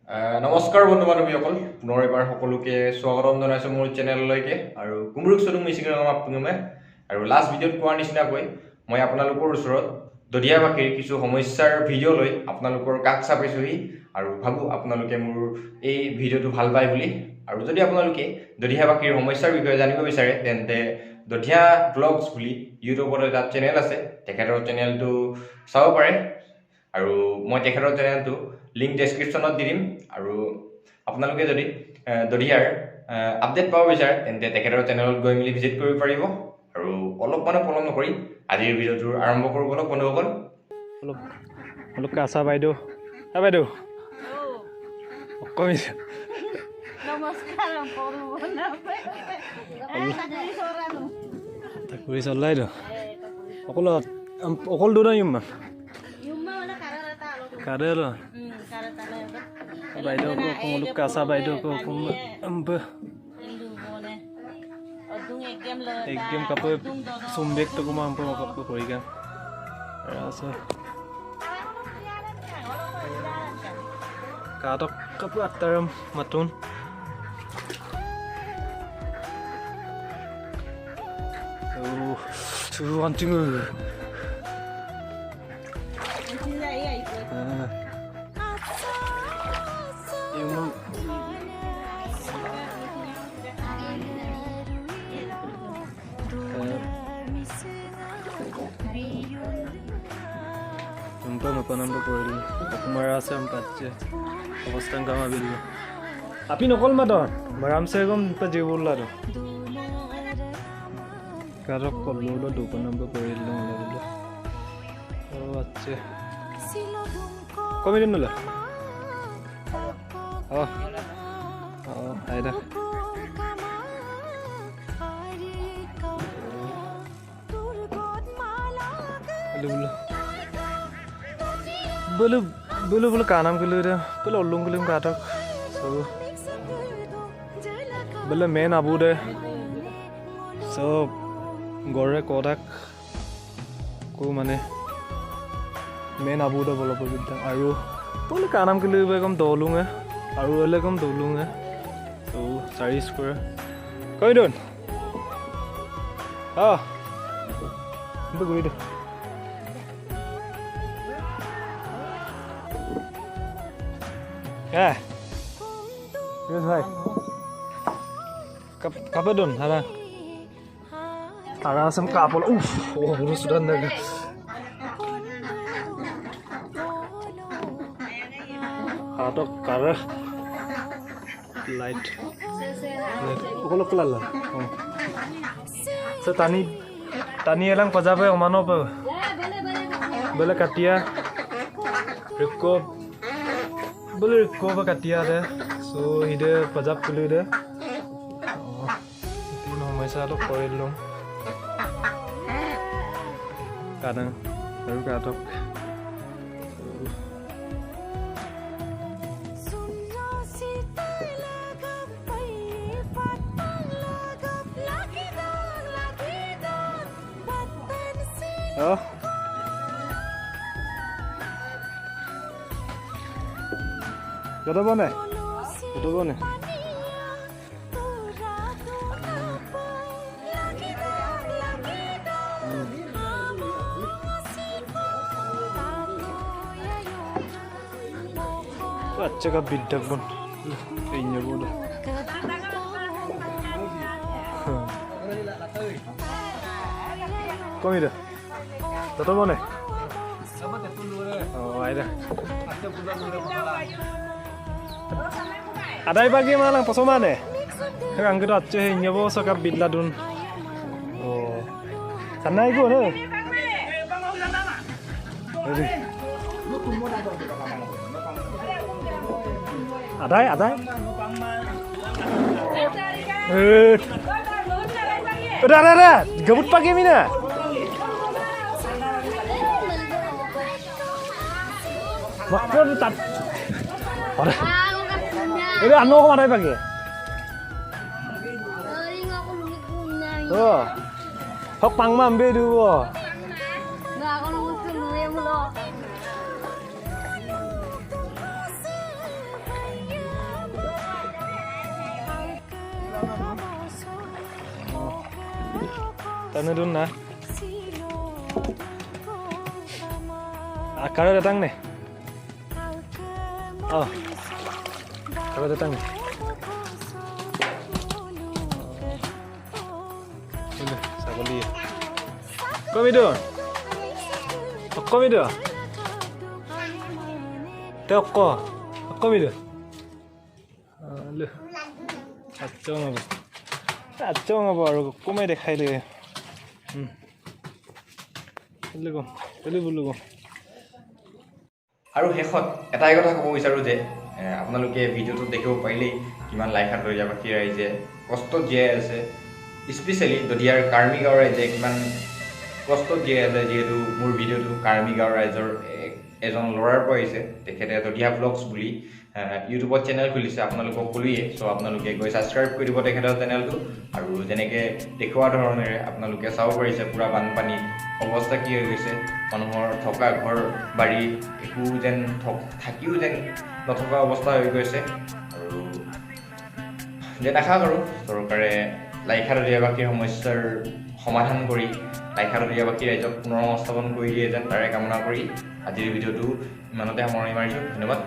নমস্কাৰ বন্ধু বান্ধৱীসকল পুনৰ এবাৰ সকলোকে স্বাগতম জনাইছোঁ মোৰ চেনেললৈকে আৰু কুমৰুক চলুং মিচিং ৰঙম আপুনিমে আৰু লাষ্ট ভিডিঅ'ত কোৱাৰ নিচিনাকৈ মই আপোনালোকৰ ওচৰত দধিয়া ভাষীৰ কিছু সমস্যাৰ ভিডিঅ' লৈ আপোনালোকৰ কাষ চাপিছোহি আৰু ভাবো আপোনালোকে মোৰ এই ভিডিঅ'টো ভাল পায় বুলি আৰু যদি আপোনালোকে দধিয়া ভাষীৰ সমস্যাৰ বিষয়ে জানিব বিচাৰে তেন্তে দধিয়া ব্লগছ বুলি ইউটিউবত এটা চেনেল আছে তেখেতৰ চেনেলটো চাব পাৰে আৰু মই তেখেতৰ চেনেলটো লিংক ডেছক্ৰিপশ্যনত দি দিম আৰু আপোনালোকে যদি দধিয়াৰ আপডেট পাব বিচাৰে তেন্তে তেখেতৰ চেনেলত গৈ মেলি ভিজিট কৰিব পাৰিব আৰু অলপ পলম নকৰি আজিৰ ভিডিঅ'টো আৰম্ভ কৰোঁ বলক বন্ধুসকল অলপ কাছা বাইদেউ বাইদেউ নমস্কাৰ কৰি চলাই দিওঁ অকল দুটা ইম্মা কাৰে ৰ বাইদেউ অলপ কাছা বাইদেউ একদম কাপোৰ চুম্বেকটো কমাম কাপোৰ কৰি গান কাটক কাপোৰ আটাৰম মাতোন anjing Nampak boleh. Aku marah sama baca. Aku setengah kama video. Api nokol madon. Maram segom pejebul lah tu. Karok kalau lo dua nampak boleh lo. Oh baca. Kau minum dulu. Oh, ada. Belum kanam kelu dia, belum ulung kelu katak, so belum main abu deh, so gore kodak, ku mana main abu deh belum begitu, aru belum kanam kelu begam dolung ya, aru begam dolung ya, so sari square, kau idun, begitu. Yes, bhai. Kapan don? Ada asam kapal. Burus sudah naga. Atok kara. Light. Kalau kelal lah. So tani elang pajabe omano pa. Bela katia. Riko. Boleh coba katia deh, so ide pajak dulu deh. Itu nama saya tu koil dong. Kadang baru katok. Oh. Kata mana? Kata mana? Acca ka bidak pun, kayaknya bodoh. Kau ini dah? Kata mana? Oh, ada. Ada pagi malang pasoman eh. Ang kita ceh nyabo sakap bidladun. Oh, sana iku no. Ada. Udah. Gabut pagi mina. Makro tat. Ada. Ini anu kau mana pagi? Oh, hok pangmam bedu. Nggak, kalau musim dulu ya mulu. Tanah dun na. Akar datang nih. Oh. Akar datang nih. Ini sakoli. Kom itu. Kom itu. Teko. Kom itu. Lu. Acong apa? Acong apa? Aru komai dekhai le. Lu kom. Lu bulu kom. আৰু শেষত এটাই কথা ক'ব বিচাৰোঁ যে আপোনালোকে ভিডিঅ'টো দেখিব পাৰিলেই কিমান লাইশাত দৰিয়াবাসী ৰাইজে কষ্টত জীয়াই আছে স্পেচিয়েলি দধিয়াৰ কাৰ্মি গাঁৱৰ ৰাইজে কিমান কষ্টত জীয়াই আছে যিহেতু মোৰ ভিডিঅ'টো কাৰ্মি গাঁৱৰ ৰাইজৰ এজন ল'ৰাৰ পৰা আহিছে তেখেতে দধিয়া ব্লগছ বুলি ইউটিউবত চেনেল খুলিছে আপোনালোকক ক'লোৱে চ' আপোনালোকে গৈ ছাবস্ক্ৰাইব কৰি দিব তেখেতৰ চেনেলটো আৰু যেনেকৈ দেখুওৱা ধৰণেৰে আপোনালোকে চাব পাৰিছে পূৰা বানপানী অৱস্থা কি হৈ গৈছে মানুহৰ থকা ঘৰ বাৰী একো যেন থাকিও যেন নথকা অৱস্থা হৈ গৈছে আৰু যেন আশা কৰোঁ চৰকাৰে লাইশাত দৰিয়াবাসীৰ সমস্যাৰ সমাধান কৰি লাইশাত দৰিয়াবাসী ৰাইজক পুনৰ সংস্থাপন কৰি দিয়ে যেন তাৰে কামনা কৰি আজিৰ ভিডিঅ'টো ইমানতে সামৰণি মাৰিছোঁ ধন্যবাদ